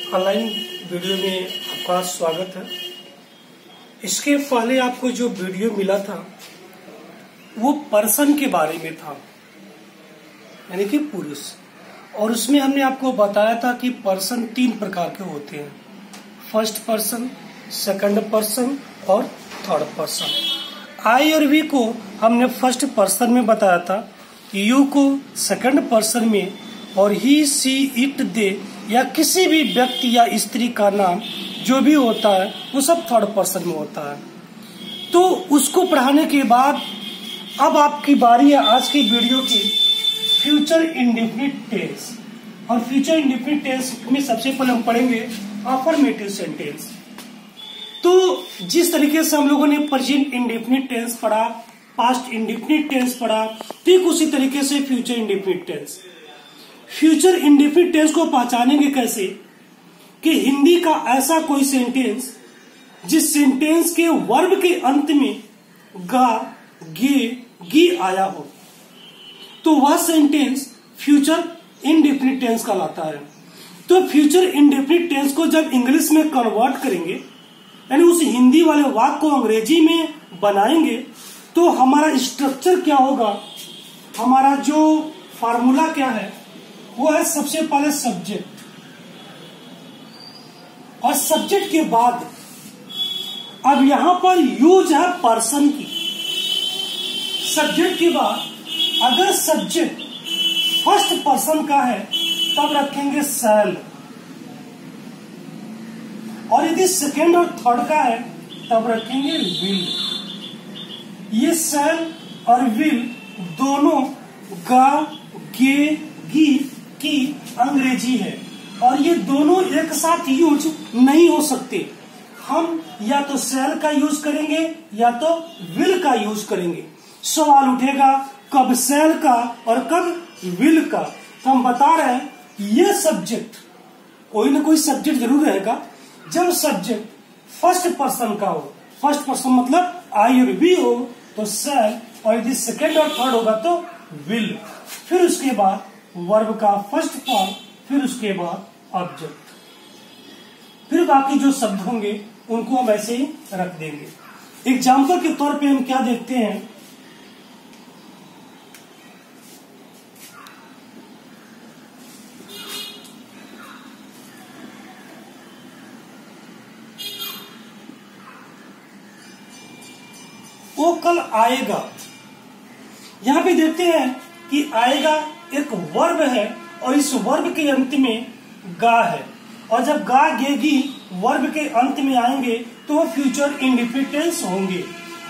Online video में आपका स्वागत है। इसके पहले आपको जो वीडियो मिला था वो पर्सन के बारे में था, यानी कि पुरुष, और उसमें हमने आपको बताया था कि पर्सन 3 प्रकार के होते हैं, फर्स्ट पर्सन, सेकंड पर्सन और थर्ड पर्सन। आई और वी को हमने फर्स्ट पर्सन में बताया था, यू को सेकंड पर्सन में, और ही, सी, इट, दे या किसी भी व्यक्ति या स्त्री का नाम जो भी होता है वो सब थर्ड पर्सन में होता है। तो उसको पढ़ाने के बाद अब आपकी बारी है आज की वीडियो की फ्यूचर इंडेफिनिट टेंस। और फ्यूचर इंडेफिनिट टेंस में सबसे पहले हम पढ़ेंगे अफर्मेटिव सेंटेंस। तो जिस तरीके से हम लोगों ने प्रेजेंट इंडेफिनिट टेंस पढ़ा, पास्ट इंडेफिनिट टेंस पढ़ा, ठीक उसी तरीके से future indefinite tense. Future indefinite tense को पहचानेंगे कैसे कि हिंदी का ऐसा कोई सेंटेंस जिस सेंटेंस के वर्ब के अंत में गा, गे, गी आया हो, तो वह सेंटेंस फ्यूचर इंडेफिनिट टेंस कहलाता है। तो फ्यूचर इंडेफिनिट टेंस को जब इंग्लिश में कन्वर्ट करेंगे, यानी उस हिंदी वाले वाक्य को अंग्रेजी में बनाएंगे, तो हमारा स्ट्रक्चर क्या होगा, हमारा जो फार्मूला क्या है, वो है सबसे पहले सब्जेक्ट, और सब्जेक्ट के बाद अब यहां पर यूज है पर्सन की। सब्जेक्ट के बाद अगर सब्जेक्ट फर्स्ट पर्सन का है तब रखेंगे शैल, और यदि सेकेंड और थर्ड का है तब रखेंगे विल। ये शैल और विल दोनों गा, गे, गी की अंग्रेजी है, और ये दोनों एक साथ यूज नहीं हो सकते। हम या तो शैल का यूज करेंगे या तो विल का यूज करेंगे। सवाल उठेगा कब शैल का और कब विल का। तो हम बता रहे हैं ये सब्जेक्ट, कोई ना कोई सब्जेक्ट जरूर रहेगा। जब सब्जेक्ट फर्स्ट पर्सन का हो, फर्स्ट पर्सन मतलब आई और वी हो, तो शैल, और यदि सेकेंड और थर्ड होगा तो विल। फिर उसके बाद वर्ब का फर्स्ट फॉर्म, फिर उसके बाद ऑब्जेक्ट, फिर बाकी जो शब्द होंगे उनको हम ऐसे ही रख देंगे। एग्जाम्पल के तौर पे हम क्या देखते हैं, वो कल आएगा। यहां पे देखते हैं कि आएगा एक वर्ब है, और इस वर्ब के अंत में गा है, और जब गा, गे, गी वर्ब के अंत में आएंगे तो वो फ्यूचर इंडेफिनिट टेंस होंगे।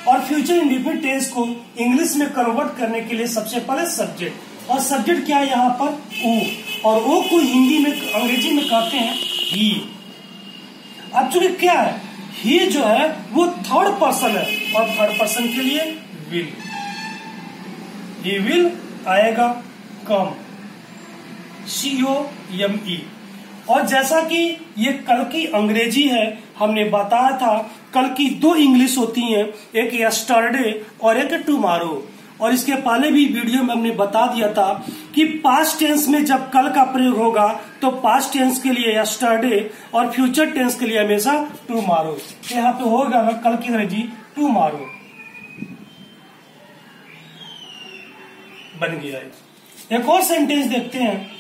और फ्यूचर इंडेफिनिट टेंस को इंग्लिश में कन्वर्ट करने के लिए सबसे पहले सब्जेक्ट, और सब्जेक्ट क्या है यहाँ पर ओ, और ओ को हिंदी में, अंग्रेजी में कहते हैं ही। अब चूंकि क्या है, ही जो है वो थर्ड पर्सन है, और थर्ड पर्सन के लिए विल, ही विल आएगा, कम, COME। और जैसा कि ये कल की अंग्रेजी है, हमने बताया था कल की 2 इंग्लिश होती हैं, एक यस्टरडे और एक टुमारो। और इसके पहले भी वीडियो में हमने बता दिया था कि पास्ट टेंस में जब कल का प्रयोग होगा तो पास्ट टेंस के लिए यस्टरडे और फ्यूचर टेंस के लिए हमेशा टुमारो। यहाँ पे होगा कल की अंग्रेजी टुमारो बन गया है। एक और सेंटेंस देखते हैं,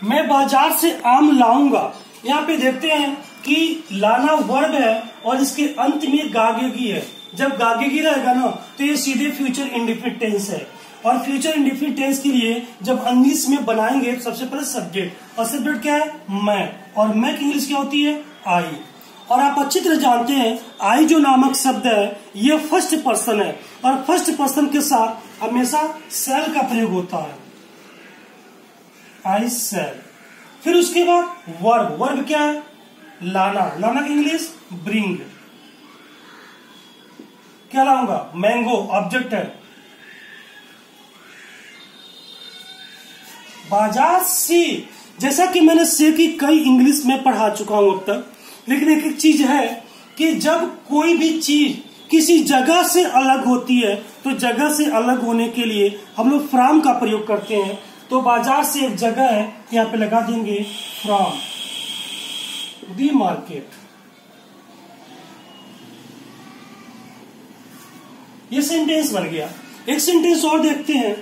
मैं बाजार से आम लाऊंगा। यहाँ पे देखते हैं कि लाना वर्ब है और इसके अंत में गागेगी है। जब गागेगी रहेगा ना तो ये सीधे फ्यूचर इंडेफिनिट टेंस है। और फ्यूचर इंडेफिनिट टेंस के लिए जब इंग्लिश में बनाएंगे सबसे पहले सब्जेक्ट, और सब्जेक्ट क्या है, मैं, और मैं की इंग्लिश क्या होती है, आई। और आप अच्छी तरह जानते हैं आई जो नामक शब्द है ये फर्स्ट पर्सन है, और फर्स्ट पर्सन के साथ हमेशा शैल का प्रयोग होता है, आई शैल। फिर उसके बाद वर्ब, वर्ब क्या है, लाना, लाना की इंग्लिश ब्रिंग। क्या लाऊंगा, मैंगो, ऑब्जेक्ट है। बाजार से, जैसा कि मैंने से की कई इंग्लिश में पढ़ा चुका हूं अब तक, लेकिन एक चीज है कि जब कोई भी चीज किसी जगह से अलग होती है तो जगह से अलग होने के लिए हम लोग फ्रॉम का प्रयोग करते हैं। तो बाजार से एक जगह है, यहाँ पे लगा देंगे फ्रॉम दी मार्केट। ये सेंटेंस बन गया। एक सेंटेंस और देखते हैं।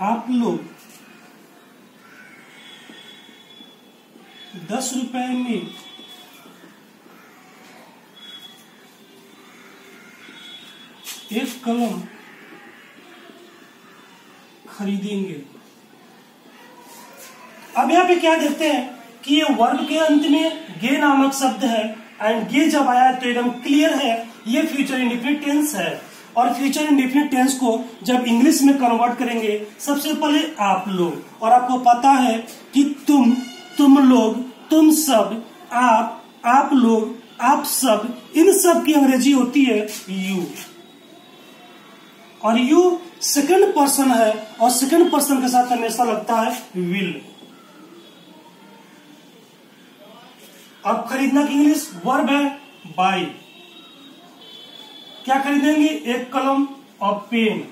आप लोग 10 रुपए में एक कलम खरीदेंगे। अब यहाँ पे क्या देखते हैं कि ये वर्ब के अंत में गे नामक शब्द है, एंड गे जब आया तो एकदम क्लियर है ये फ्यूचर इंडेफिनिट टेंस है। और फ्यूचर इंडेफिनिट टेंस को जब इंग्लिश में कन्वर्ट करेंगे, सबसे पहले आप लोग, और आपको पता है कि तुम लोग, तुम सब, आप लोग, आप सब, इन सब की अंग्रेजी होती है यू, और यू सेकंड पर्सन है, और सेकंड पर्सन के साथ हमेशा लगता है विल। अब खरीदना की इंग्लिश वर्ब है बाय। क्या खरीदेंगे? एक कलम और पेन।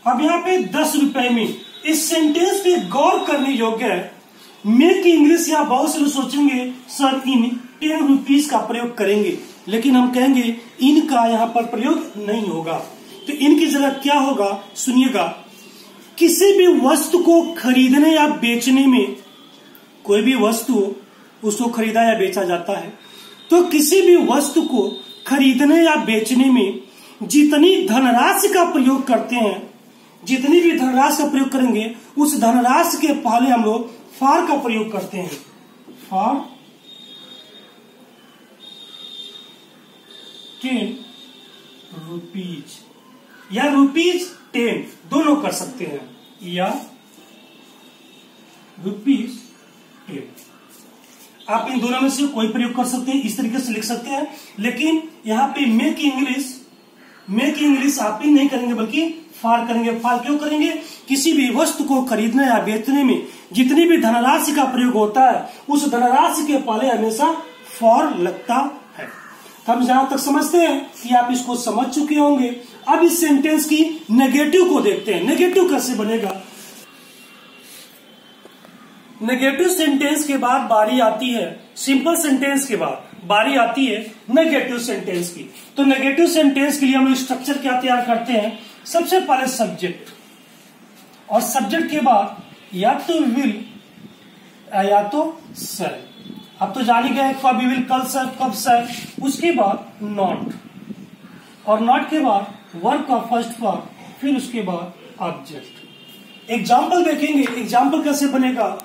अब यहां पे 10 रुपए में, इस सेंटेंस पे गौर करने योग्य है। मेक इंग्लिश या बहुत से लोग सोचेंगे सर इन 10 रुपीज का प्रयोग करेंगे, लेकिन हम कहेंगे इन का यहां पर प्रयोग नहीं होगा। तो इनकी जगह क्या होगा सुनिएगा। किसी भी वस्तु को खरीदने या बेचने में, कोई भी वस्तु उसको खरीदा या बेचा जाता है, तो किसी भी वस्तु को खरीदने या बेचने में जितनी धनराशि का प्रयोग करते हैं, जितनी भी धनराशि का प्रयोग करेंगे, उस धनराशि के पहले हम लोग फॉर का प्रयोग करते हैं। फॉर 10 रुपीज या रुपीज 10 दोनों कर सकते हैं, या रुपीज 10। आप इन दोनों में से कोई प्रयोग कर सकते हैं, इस तरीके से लिख सकते हैं। लेकिन यहाँ पे मेक इंग्लिश आप ही नहीं करेंगे बल्कि फॉर करेंगे। फॉर क्यों करेंगे? किसी भी वस्तु को खरीदने या बेचने में जितनी भी धनराशि का प्रयोग होता है, उस धनराशि के पहले हमेशा फॉर लगता है। हम जहां तक समझते हैं कि आप इसको समझ चुके होंगे। अब इस सेंटेंस की नेगेटिव को देखते हैं। नेगेटिव कैसे बनेगा? नेगेटिव सेंटेंस के बाद बारी आती है, सिंपल सेंटेंस के बाद बारी आती है नेगेटिव सेंटेंस की। तो नेगेटिव सेंटेंस के लिए हम स्ट्रक्चर क्या तैयार करते हैं? सबसे पहले सब्जेक्ट, और सब्जेक्ट के बाद या तो विल या तो सर। अब तो जान ही गए कब विल, कल सर, कब सर। उसके बाद नॉट, और नॉट के बाद वर्ब का फर्स्ट फॉर्म, फिर उसके बाद ऑब्जेक्ट। एग्जाम्पल देखेंगे, एग्जाम्पल कैसे बनेगा।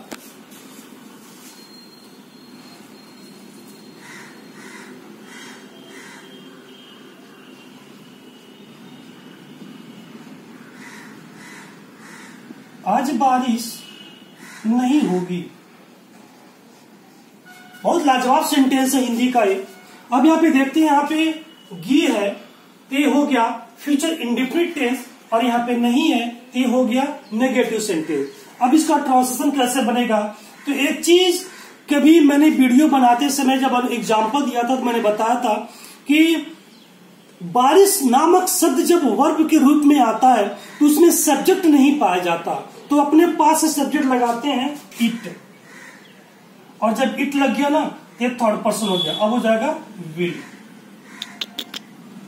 आज बारिश नहीं होगी। बहुत लाजवाब सेंटेंस है हिंदी का ये। अब यहाँ पे देखते हैं, यहाँ पे गी है तो ये हो गया फ्यूचर इंडेफिनिट टेंस, और यहाँ पे नहीं है तो ये हो गया नेगेटिव सेंटेंस। अब इसका ट्रांसलेशन कैसे बनेगा? तो एक चीज कभी मैंने वीडियो बनाते समय जब एग्जाम्पल दिया था तो मैंने बताया था कि बारिश नामक शब्द जब वर्ब के रूप में आता है तो उसमें सब्जेक्ट नहीं पाया जाता, तो अपने पास से सब्जेक्ट लगाते हैं इट, और जब इट लग गया ना ये थर्ड पर्सन हो गया, अब हो जाएगा विल।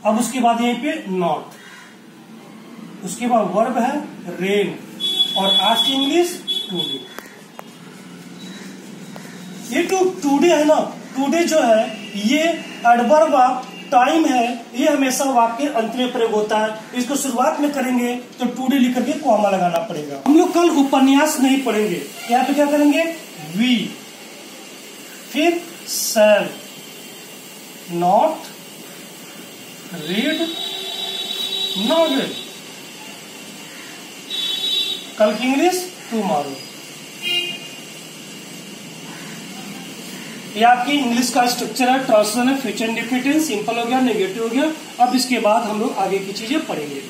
अब उसके बाद यहीं पे नॉट, उसके बाद वर्ब है रेन, और आज की इंग्लिश टुडे। ये टुडे है ना, टुडे जो है ये एडवर्ब ऑफ टाइम है, ये हमेशा वाक्य अंत में प्रयोग होता है। इसको शुरुआत में करेंगे तो टुडे लिख करके कॉमा लगाना पड़ेगा। हम लोग कल उपन्यास नहीं पढ़ेंगे, यहाँ पे क्या करेंगे? वी, फिर शैल, नॉट, रीड, नॉवेल। कल की इंग्लिश टुमारो। ये आपकी इंग्लिश का स्ट्रक्चर है, ट्रांसलेशन है, फ्यूचर इंडेफिनिट टेंस, सिंपल हो गया, नेगेटिव हो गया, अब इसके बाद हम लोग आगे की चीजें पढ़ेंगे।